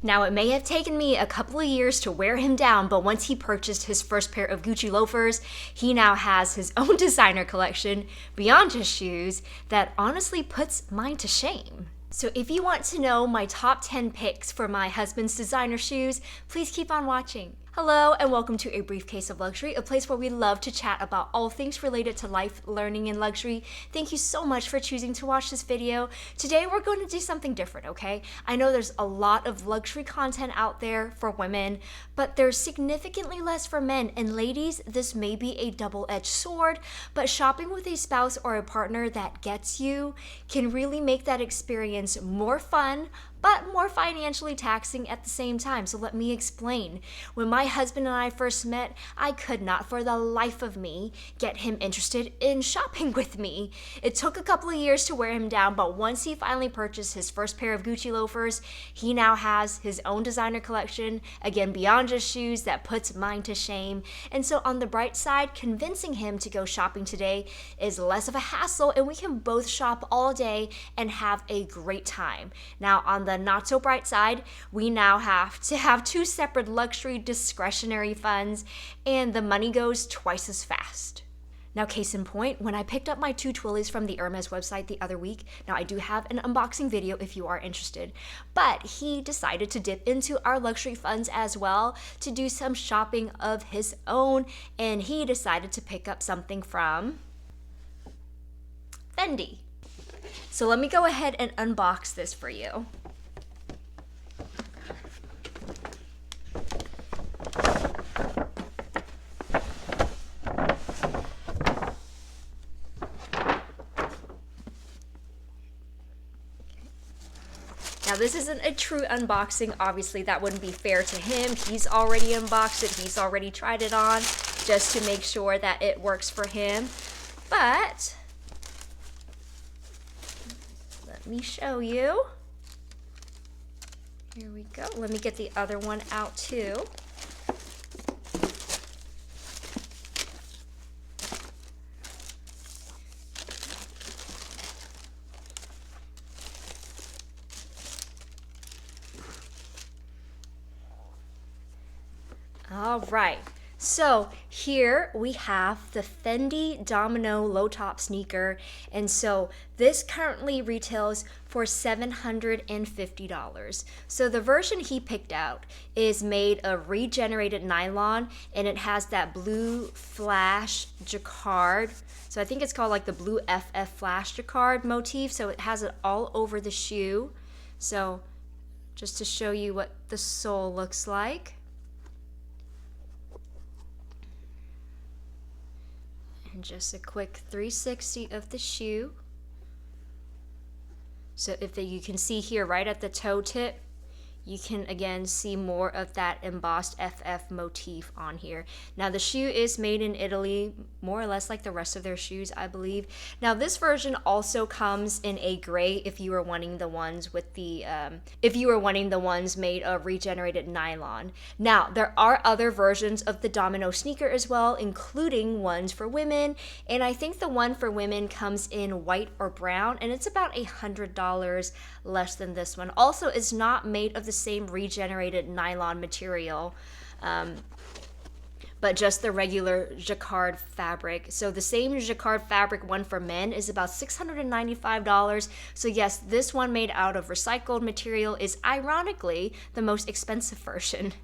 Now, it may have taken me a couple of years to wear him down, but once he purchased his first pair of Gucci loafers, he now has his own designer collection beyond just shoes that honestly puts mine to shame. So if you want to know my top 10 picks for my husband's designer shoes, please keep on watching. Hello and welcome to A Briefcase of Luxury, a place where we love to chat about all things related to life, learning, and luxury. Thank you so much for choosing to watch this video. Today we're going to do something different, okay? I know there's a lot of luxury content out there for women, but there's significantly less for men. And ladies, this may be a double-edged sword, but shopping with a spouse or a partner that gets you can really make that experience more fun, but more financially taxing at the same time. So let me explain. When my husband and I first met, I could not for the life of me get him interested in shopping with me. It took a couple of years to wear him down, but once he finally purchased his first pair of Gucci loafers, he now has his own designer collection, again, beyond just shoes, that puts mine to shame. And so on the bright side, convincing him to go shopping today is less of a hassle, and we can both shop all day and have a great time. Now, on the not so bright side, we now have to have two separate luxury discretionary funds, and the money goes twice as fast. Now, case in point, when I picked up my two Twillies from the Hermes website the other week, now I do have an unboxing video if you are interested, but he decided to dip into our luxury funds as well to do some shopping of his own, and he decided to pick up something from Fendi. So let me go ahead and unbox this for you. Now, this isn't a true unboxing. Obviously, that wouldn't be fair to him. He's already unboxed it. He's already tried it on just to make sure that it works for him. But let me show you. Here we go. Let me get the other one out too. All right, so here we have the Fendi Domino low top sneaker, and so this currently retails for $750. So the version he picked out is made of regenerated nylon, and it has that blue flash jacquard. So I think it's called like the blue FF flash jacquard motif, so it has it all over the shoe. So just to show you what the sole looks like. And just a quick 360 of the shoe. So if you can see here right at the toe tip, you can again see more of that embossed FF motif on here. Now the shoe is made in Italy, more or less like the rest of their shoes, I believe. Now this version also comes in a gray if you were wanting the ones with the, made of regenerated nylon. Now there are other versions of the Domino sneaker as well, including ones for women, and I think the one for women comes in white or brown, and it's about $100 less than this one. Also, it's not made of the same regenerated nylon material, but just the regular jacquard fabric. So the same jacquard fabric one for men is about $695. So yes, this one made out of recycled material is ironically the most expensive version.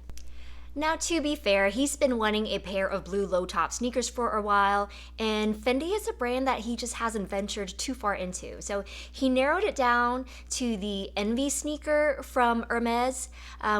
Now, to be fair, he's been wanting a pair of blue low-top sneakers for a while, and Fendi is a brand that he just hasn't ventured too far into. So he narrowed it down to the Envy sneaker from Hermes,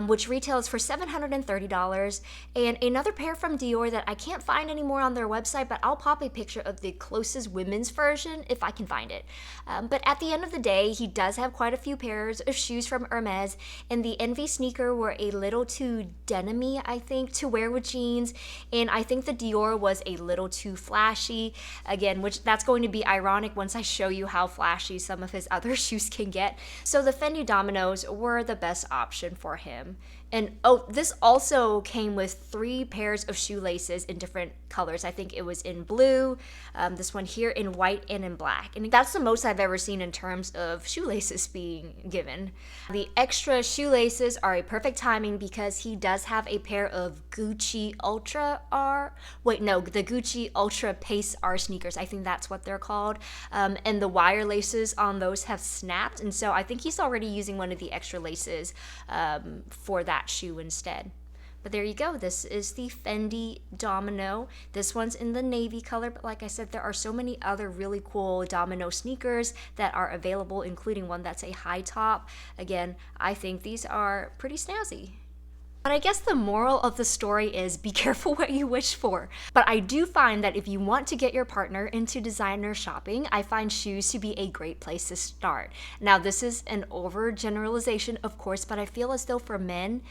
which retails for $730, and another pair from Dior that I can't find anymore on their website, but I'll pop a picture of the closest women's version if I can find it. But at the end of the day, he does have quite a few pairs of shoes from Hermes, and the Envy sneaker were a little too denim-y, I think, to wear with jeans. And I think the Dior was a little too flashy. Again, which that's going to be ironic once I show you how flashy some of his other shoes can get. So the Fendi Dominoes were the best option for him. And oh, this also came with 3 pairs of shoelaces in different colors. I think it was in blue, this one here in white, and in black. And that's the most I've ever seen in terms of shoelaces being given. The extra shoelaces are a perfect timing because he does have a pair of Gucci Ultra R. Wait, no, the Gucci Ultra Pace R sneakers. I think that's what they're called. And the wire laces on those have snapped. And so I think he's already using one of the extra laces for that shoe instead. But there you go. This is the Fendi Domino. This one's in the navy color, but like I said, there are so many other really cool Domino sneakers that are available, including one that's a high top. Again, I think these are pretty snazzy. But I guess the moral of the story is be careful what you wish for. But I do find that if you want to get your partner into designer shopping, I find shoes to be a great place to start. Now, this is an overgeneralization, of course, but I feel as though for men,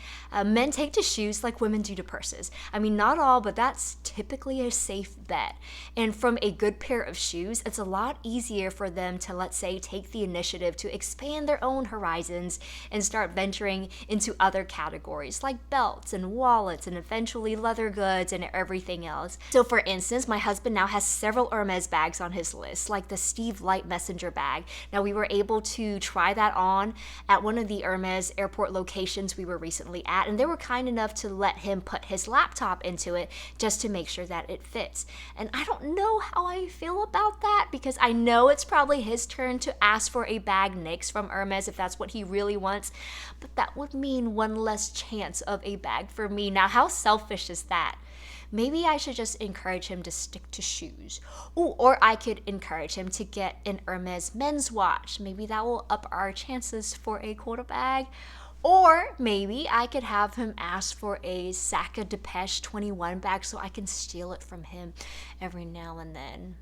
men take to shoes like women do to purses. I mean, not all, but that's typically a safe bet. And from a good pair of shoes, it's a lot easier for them to, let's say, take the initiative to expand their own horizons and start venturing into other categories like belts and wallets and eventually leather goods and everything else. So for instance, my husband now has several Hermes bags on his list, like the Steve Light Messenger bag. Now we were able to try that on at one of the Hermes airport locations we were recently at, and they were kind enough to let him put his laptop into it just to make sure that it fits. And I don't know how I feel about that because I know it's probably his turn to ask for a bag next from Hermes if that's what he really wants, but that would mean one less chance of a bag for me. Now, how selfish is that? Maybe I should just encourage him to stick to shoes. Ooh, or I could encourage him to get an Hermes men's watch. Maybe that will up our chances for a quota bag. Or maybe I could have him ask for a Saka Depeche 21 bag so I can steal it from him every now and then.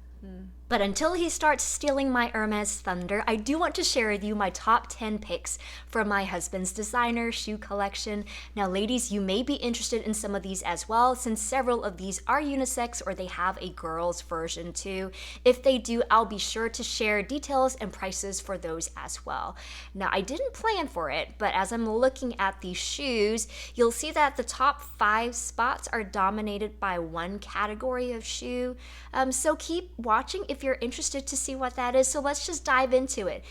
But until he starts stealing my Hermes thunder, I do want to share with you my top 10 picks from my husband's designer shoe collection. Now, ladies, you may be interested in some of these as well, since several of these are unisex or they have a girl's version too. If they do, I'll be sure to share details and prices for those as well. Now, I didn't plan for it, but as I'm looking at these shoes, you'll see that the top 5 spots are dominated by one category of shoe. So keep watching if you're interested to see what that is. So let's just dive into it.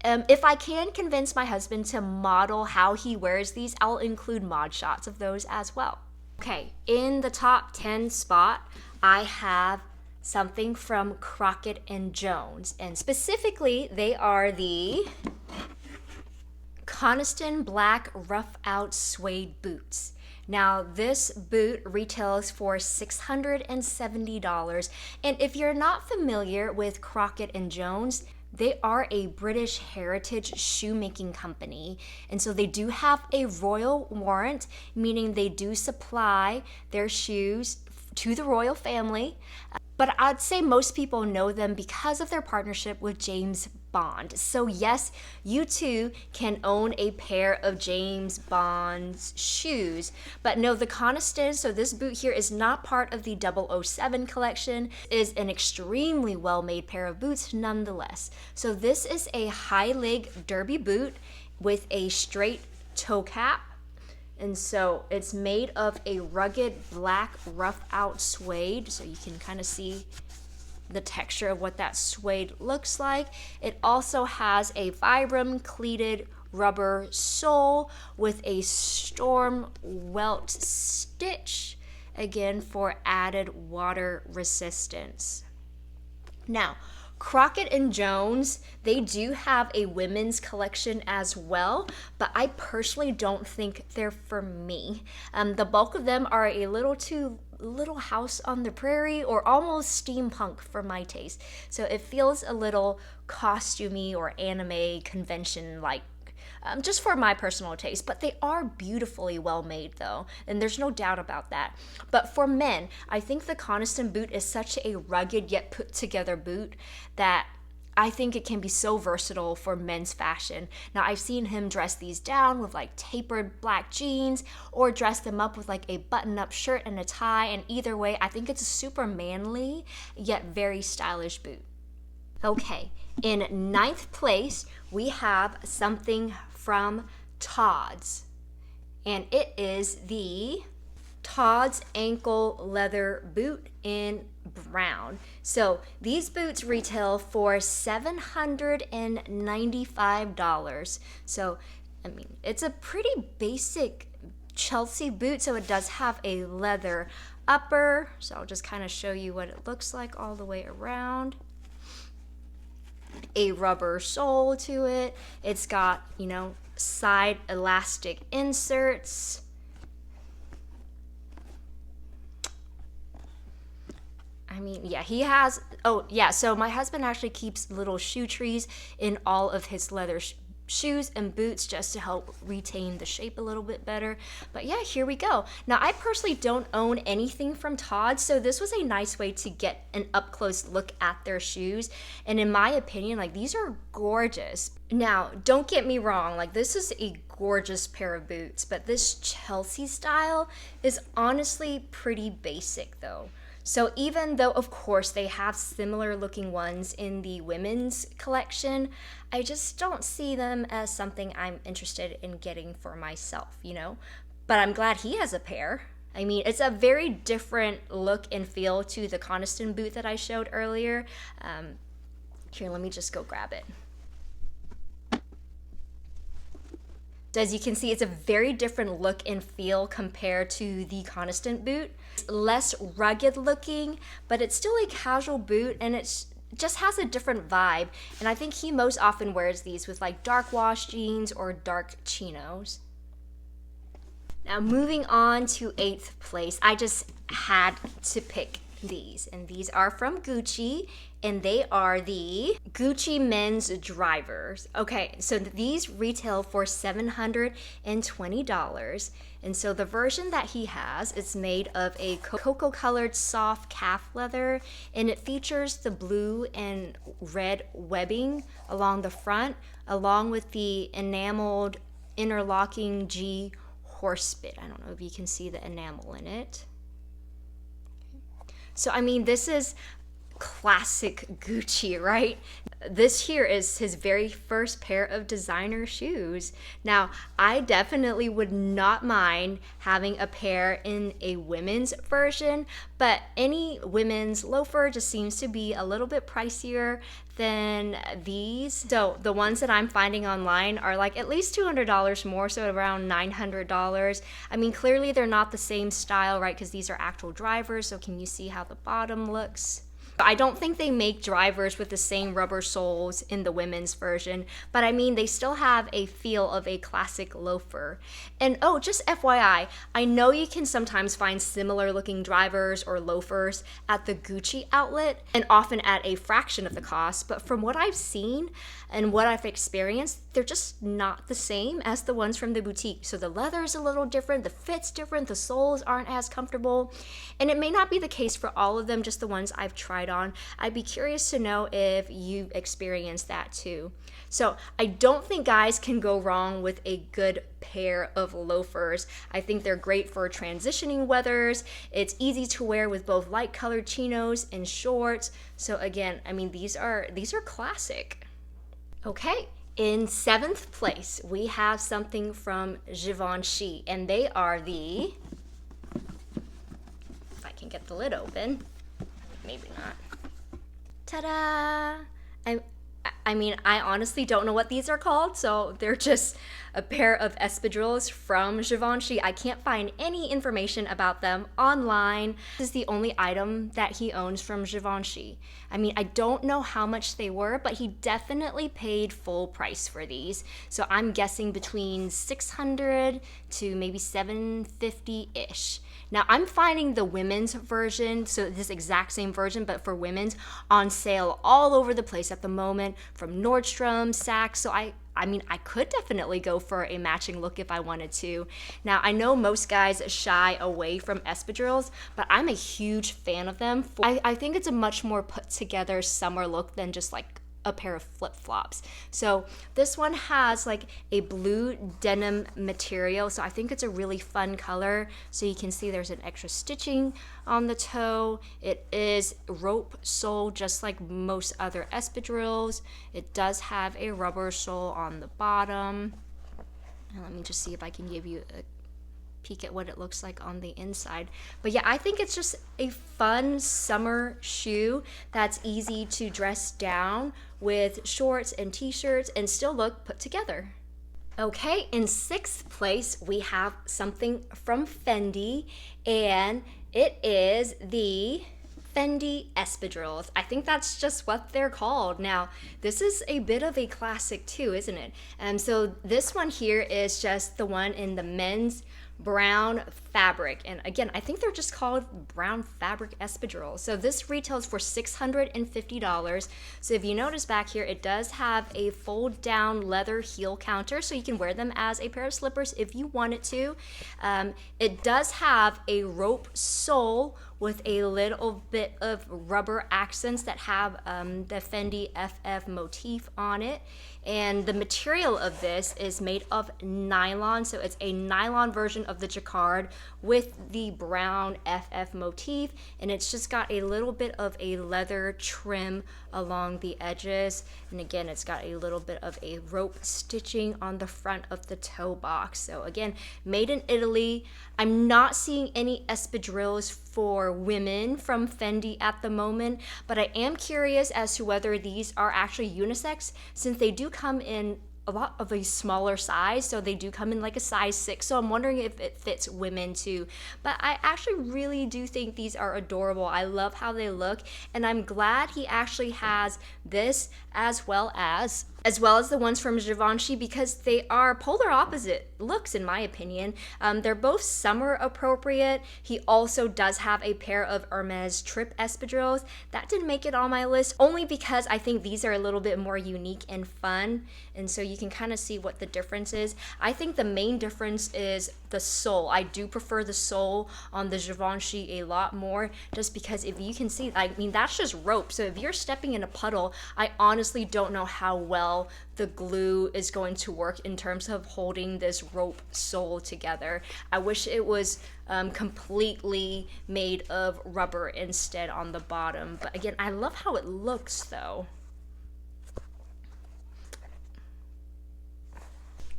If I can convince my husband to model how he wears these, I'll include mod shots of those as well. Okay, in the top 10 spot, I have something from Crockett and Jones, and specifically they are the Coniston black rough out suede boots. Now, this boot retails for $670, and if you're not familiar with Crockett and Jones, they are a British heritage shoemaking company, and so they do have a royal warrant, meaning they do supply their shoes to the royal family. But I'd say most people know them because of their partnership with James Bond. So yes, you too can own a pair of James Bond's shoes. But no, the Coniston, so this boot here is not part of the 007 collection, is an extremely well-made pair of boots nonetheless. So this is a high leg derby boot with a straight toe cap. And so it's made of a rugged black rough out suede, so you can kind of see the texture of what that suede looks like. It also has a Vibram cleated rubber sole with a storm welt stitch, again for added water resistance. Now, Crockett and Jones, they do have a women's collection as well, but I personally don't think they're for me. The bulk of them are a little house on the prairie or almost steampunk for my taste. So it feels a little costumey or anime convention like. Just for my personal taste, but they are beautifully well made though, and there's no doubt about that. But for men, I think the Coniston boot is such a rugged yet put together boot that I think it can be so versatile for men's fashion. Now, I've seen him dress these down with like tapered black jeans or dress them up with like a button-up shirt and a tie, and either way, I think it's a super manly yet very stylish boot. Okay, in ninth place, we have something from Tod's, and it is the Tod's ankle leather boot in brown. So these boots retail for $795. So, I mean, it's a pretty basic Chelsea boot. So it does have a leather upper. So I'll just kind of show you what it looks like all the way around. A rubber sole to it. It's got, you know, side elastic inserts. I mean, yeah, he has, oh yeah, so my husband actually keeps little shoe trees in all of his leather shoes and boots just to help retain the shape a little bit better. But yeah, here we go. Now, I personally don't own anything from Tod's, so this was a nice way to get an up-close look at their shoes. And in my opinion, like, these are gorgeous. Now, don't get me wrong, like, this is a gorgeous pair of boots, but this Chelsea style is honestly pretty basic though. So even though, of course, they have similar looking ones in the women's collection, I just don't see them as something I'm interested in getting for myself, you know? But I'm glad he has a pair. I mean, it's a very different look and feel to the Coniston boot that I showed earlier. Here, let me just go grab it. As you can see, it's a very different look and feel compared to the Coniston boot. It's less rugged looking, but it's still a casual boot, and it just has a different vibe. And I think he most often wears these with like dark wash jeans or dark chinos. Now, moving on to 8th place, I just had to pick these, and these are from Gucci, and they are the Gucci men's drivers. Okay, so these retail for $720, and so the version that he has is made of a cocoa colored soft calf leather, and it features the blue and red webbing along the front, along with the enameled interlocking G horse bit. I don't know if you can see the enamel in it. So, I mean, this is classic Gucci, right? This here is his very first pair of designer shoes. Now, I definitely would not mind having a pair in a women's version, but any women's loafer just seems to be a little bit pricier than these. So the ones that I'm finding online are like at least $200 more, so around $900. I mean, clearly they're not the same style, right? Because these are actual drivers, so can you see how the bottom looks? I don't think they make drivers with the same rubber soles in the women's version, but I mean, they still have a feel of a classic loafer. And oh, just FYI, I know you can sometimes find similar looking drivers or loafers at the Gucci outlet, and often at a fraction of the cost, but from what I've seen and what I've experienced, they're just not the same as the ones from the boutique. So the leather is a little different, the fit's different, the soles aren't as comfortable, and it may not be the case for all of them, just the ones I've tried on. I'd be curious to know if you've experienced that too. So I don't think guys can go wrong with a good pair of loafers. I think they're great for transitioning weathers. It's easy to wear with both light colored chinos and shorts. So again, I mean, these are classic. Okay, in 7th place, we have something from Givenchy, and they are the, if I can get the lid open, maybe not. Ta-da! I mean, I honestly don't know what these are called, so they're just a pair of espadrilles from Givenchy. I can't find any information about them online. This is the only item that he owns from Givenchy. I mean, I don't know how much they were, but he definitely paid full price for these. So I'm guessing between $600 to maybe $750-ish. Now, I'm finding the women's version, so this exact same version, but for women's, on sale all over the place at the moment, from Nordstrom, Saks, so I mean, I could definitely go for a matching look if I wanted to. Now, I know most guys shy away from espadrilles, but I'm a huge fan of them. I think it's a much more put together summer look than just like a pair of flip-flops. So this one has like a blue denim material, so I think it's a really fun color. So you can see there's an extra stitching on the toe. It is rope sole just like most other espadrilles. It does have a rubber sole on the bottom. And let me just see if I can give you a peek at what it looks like on the inside. But yeah, I think it's just a fun summer shoe that's easy to dress down with shorts and t-shirts and still look put together. Okay, in 6th place, we have something from Fendi, and it is the Fendi Espadrilles. I think that's just what they're called. Now, this is a bit of a classic too, isn't it? So this one here is just the one in the men's brown fabric, and again, I think they're just called brown fabric espadrilles. So this retails for $650. So if you notice back here, it does have a fold down leather heel counter, so you can wear them as a pair of slippers if you wanted to. It does have a rope sole with a little bit of rubber accents that have the Fendi FF motif on it. And the material of this is made of nylon, so it's a nylon version of the jacquard with the brown FF motif, and it's just got a little bit of a leather trim along the edges. And again, it's got a little bit of a rope stitching on the front of the toe box. So again, made in Italy. I'm not seeing any espadrilles for women from Fendi at the moment, but I am curious as to whether these are actually unisex, since they do come in a lot of a smaller size. So they do come in like a size 6, so I'm wondering if it fits women too. But I actually really do think these are adorable. I love how they look, and I'm glad he actually has this as well as the ones from Givenchy, because they are polar opposite looks in my opinion. They're both summer appropriate. He also does have a pair of Hermes trip espadrilles. That didn't make it on my list only because I think these are a little bit more unique and fun, and so you can kind of see what the difference is. I think the main difference is the sole. I do prefer the sole on the Givenchy a lot more, just because if you can see, I mean, that's just rope. So if you're stepping in a puddle, I honestly don't know how well the glue is going to work in terms of holding this rope sole together. I wish it was completely made of rubber instead on the bottom. But again, I love how it looks though.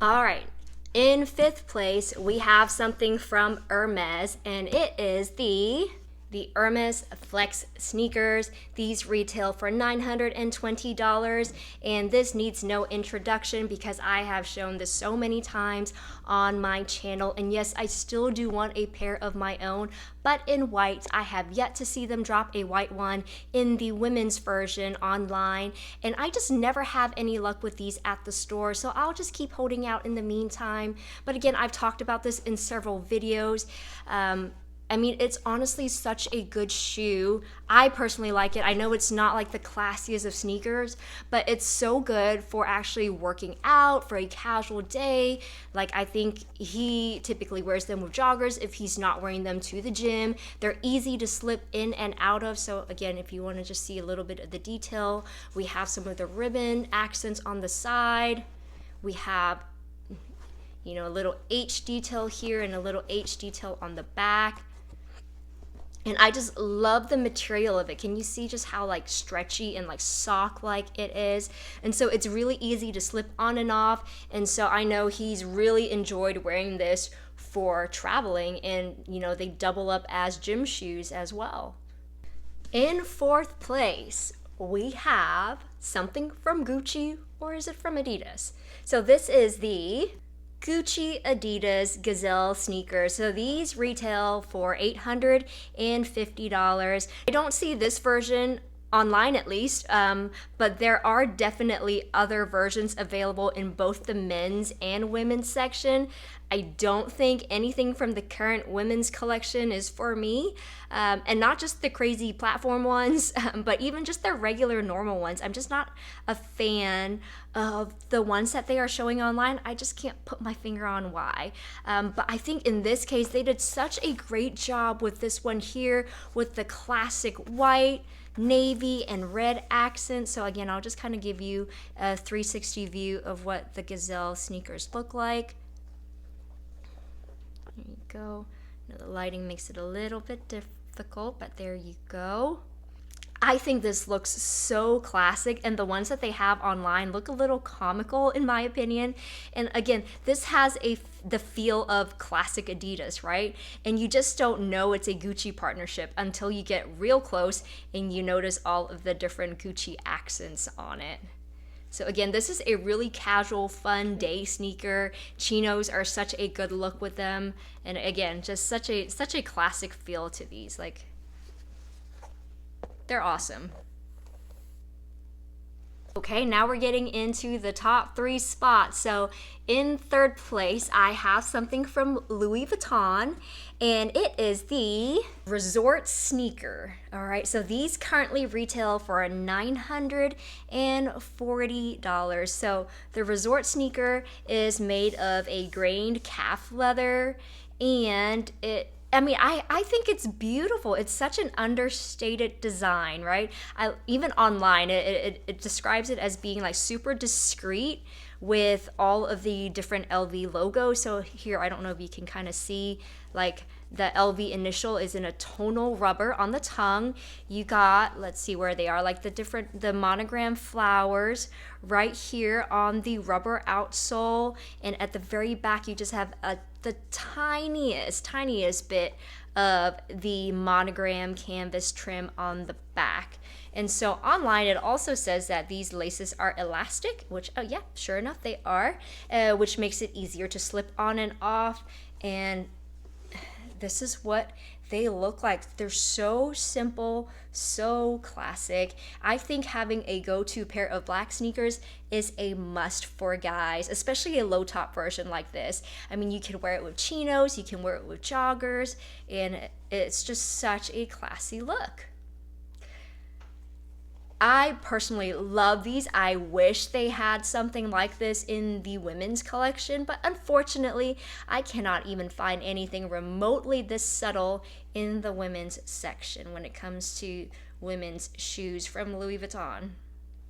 All right, in 5th place, we have something from Hermes, and it is the Hermes Flex sneakers. These retail for $920, and this needs no introduction because I have shown this so many times on my channel. And yes, I still do want a pair of my own, but in white. I have yet to see them drop a white one in the women's version online, and I just never have any luck with these at the store, so I'll just keep holding out in the meantime. But again, I've talked about this in several videos. I mean, it's honestly such a good shoe. I personally like it. I know it's not like the classiest of sneakers, but it's so good for actually working out, for a casual day. Like, I think he typically wears them with joggers if he's not wearing them to the gym. They're easy to slip in and out of. So again, if you want to just see a little bit of the detail, we have some of the ribbon accents on the side. We have, you know, a little H detail here and a little H detail on the back. And I just love the material of it. Can you see just how like stretchy and like sock-like it is? And so it's really easy to slip on and off. And so I know he's really enjoyed wearing this for traveling, and you know, they double up as gym shoes as well. In 4th place, we have something from Gucci, or is it from Adidas? So this is the Gucci Adidas Gazelle sneakers. So these retail for $850. I don't see this version online, at least, but there are definitely other versions available in both the men's and women's section. I don't think anything from the current women's collection is for me. And not just the crazy platform ones, but even just the regular normal ones. I'm just not a fan of the ones that they are showing online. I just can't put my finger on why. But I think in this case, they did such a great job with this one here with the classic white, navy, and red accent. So again, I'll just kind of give you a 360 view of what the Gazelle sneakers look like. There you go. Now the lighting makes it a little bit difficult, but there you go. I think this looks so classic, and the ones that they have online look a little comical in my opinion. And again, this has the feel of classic Adidas, right? And you just don't know it's a Gucci partnership until you get real close and you notice all of the different Gucci accents on it. So again, this is a really casual, fun day sneaker. Chinos are such a good look with them, and again, just such a classic feel to these. Like, they're awesome. Okay, now we're getting into the top 3 spots. So in third place, I have something from Louis Vuitton, and it is the Resort Sneaker. All right, so these currently retail for $940. So the Resort Sneaker is made of a grained calf leather, and I think it's beautiful. It's such an understated design, right? Even online, it describes it as being like super discreet with all of the different LV logos. So here, I don't know if you can kind of see, like, the LV initial is in a tonal rubber on the tongue. You got, let's see where they are, like the monogram flowers right here on the rubber outsole. And at the very back, you just have the tiniest bit of the monogram canvas trim on the back. And so online, it also says that these laces are elastic, which, oh yeah, sure enough, they are, which makes it easier to slip on and off. And this is what they look like. They're so simple, so classic. I think having a go-to pair of black sneakers is a must for guys, especially a low top version like this. I mean, you can wear it with chinos, you can wear it with joggers, and it's just such a classy look. I personally love these. I wish they had something like this in the women's collection, but unfortunately, I cannot even find anything remotely this subtle in the women's section when it comes to women's shoes from Louis Vuitton.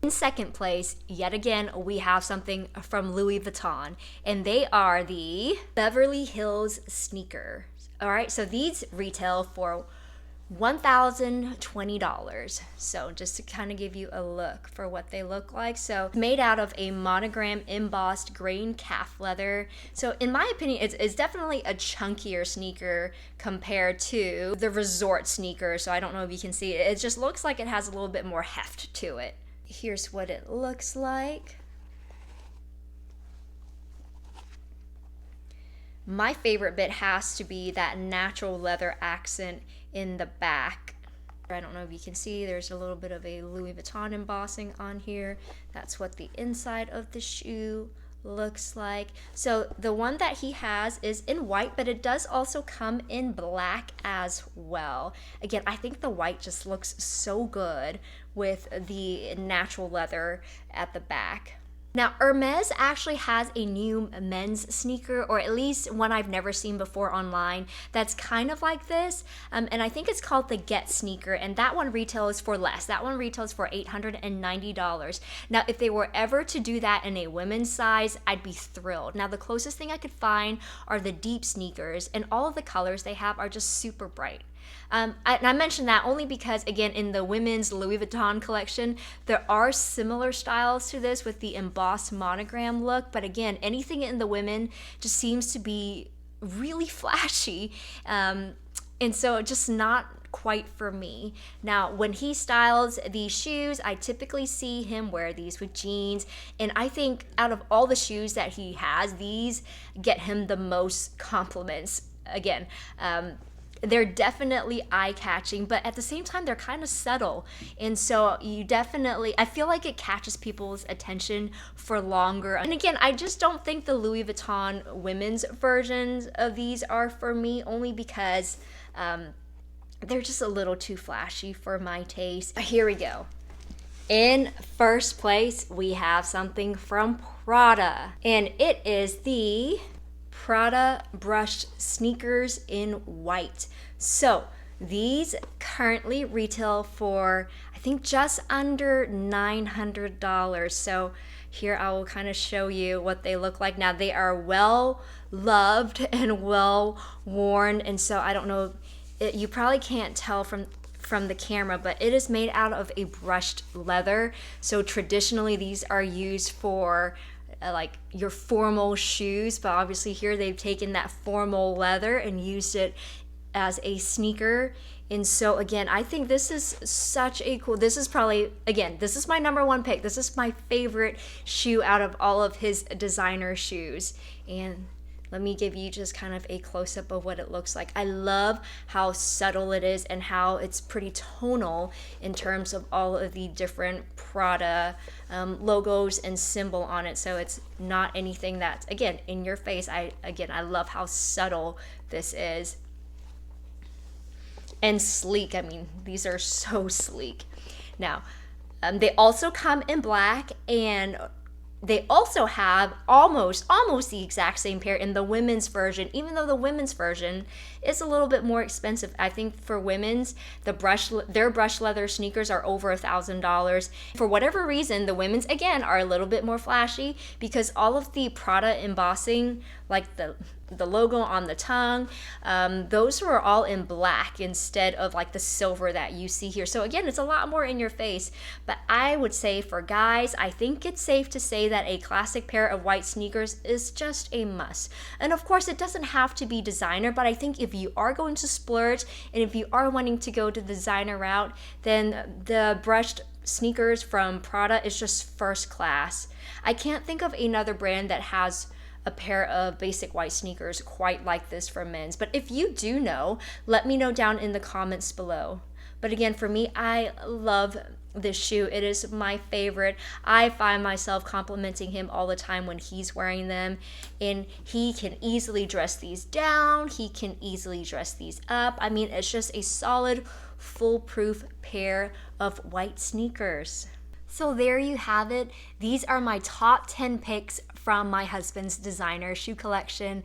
In second place, yet again, we have something from Louis Vuitton, and they are the Beverly Hills sneaker. All right, so these retail for $1,020. So just to kind of give you a look for what they look like. So made out of a monogram embossed grain calf leather. So in my opinion, it's definitely a chunkier sneaker compared to the Resort sneaker. So I don't know if you can see it. It just looks like it has a little bit more heft to it. Here's what it looks like. My favorite bit has to be that natural leather accent in the back. I don't know if you can see, there's a little bit of a Louis Vuitton embossing on here. That's what the inside of the shoe looks like. So the one that he has is in white, but it does also come in black as well. Again, I think the white just looks so good with the natural leather at the back. Now, Hermes actually has a new men's sneaker, or at least one I've never seen before online, that's kind of like this, and I think it's called the Get sneaker, and that one retails for less. That one retails for $890. Now, if they were ever to do that in a women's size, I'd be thrilled. Now, the closest thing I could find are the deep sneakers, and all of the colors they have are just super bright. I mentioned that only because, again, in the women's Louis Vuitton collection, there are similar styles to this with the embossed monogram look. But again, anything in the women just seems to be really flashy. And so just not quite for me. Now, when he styles these shoes, I typically see him wear these with jeans. And I think out of all the shoes that he has, these get him the most compliments. Again, they're definitely eye-catching, but at the same time they're kind of subtle, and so you definitely, I feel like it catches people's attention for longer. And again, I just don't think the Louis Vuitton women's versions of these are for me, only because they're just a little too flashy for my taste. Here we go. In first place, we have something from Prada, and it is the Prada brushed sneakers in white. So these currently retail for, I think, just under $900. So here I will kind of show you what they look like. Now, they are well loved and well worn, and so I don't know, you probably can't tell from the camera, but it is made out of a brushed leather. So traditionally these are used for like your formal shoes, but obviously here they've taken that formal leather and used it as a sneaker. And so again, I think this is such a cool, this is probably, again, this is my #1 pick. This is my favorite shoe out of all of his designer shoes. And let me give you just kind of a close-up of what it looks like. I love how subtle it is and how it's pretty tonal in terms of all of the different Prada logos and symbol on it. So it's not anything that's, again, in your face. I love how subtle this is. And sleek. I mean, these are so sleek. Now, they also come in black, and they also have almost the exact same pair in the women's version, even though the women's version is a little bit more expensive. I think for women's, their brushed leather sneakers are over $1,000. For whatever reason, the women's, again, are a little bit more flashy because all of the Prada embossing, like the logo on the tongue, those were all in black instead of like the silver that you see here. So again, it's a lot more in your face. But I would say for guys, I think it's safe to say that a classic pair of white sneakers is just a must. And of course, it doesn't have to be designer, but I think if you are going to splurge and if you are wanting to go the designer route, then the brushed sneakers from Prada is just first class. I can't think of another brand that has a pair of basic white sneakers quite like this for men's. But if you do know, let me know down in the comments below. But again, for me, I love this shoe. It is my favorite. I find myself complimenting him all the time when he's wearing them, and he can easily dress these down. He can easily dress these up. I mean, it's just a solid, foolproof pair of white sneakers. So there you have it. These are my top 10 picks from my husband's designer shoe collection.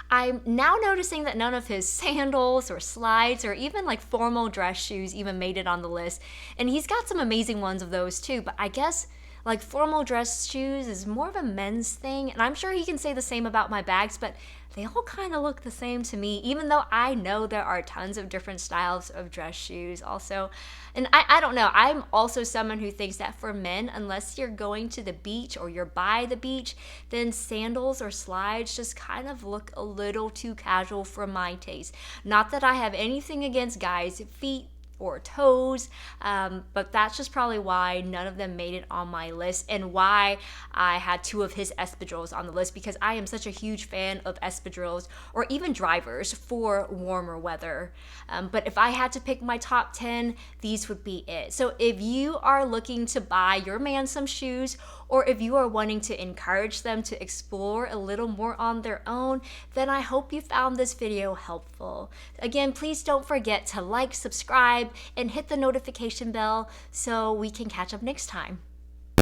I'm now noticing that none of his sandals or slides or even like formal dress shoes even made it on the list. And he's got some amazing ones of those too, but I guess like formal dress shoes is more of a men's thing. And I'm sure he can say the same about my bags, but they all kind of look the same to me, even though I know there are tons of different styles of dress shoes also. And I don't know, I'm also someone who thinks that for men, unless you're going to the beach or you're by the beach, then sandals or slides just kind of look a little too casual for my taste. Not that I have anything against guys' feet or toes, but that's just probably why none of them made it on my list, and why I had 2 of his espadrilles on the list, because I am such a huge fan of espadrilles or even drivers for warmer weather. But if I had to pick my top 10, these would be it. So if you are looking to buy your man some shoes, or if you are wanting to encourage them to explore a little more on their own, then I hope you found this video helpful. Again, please don't forget to like, subscribe, and hit the notification bell so we can catch up next time.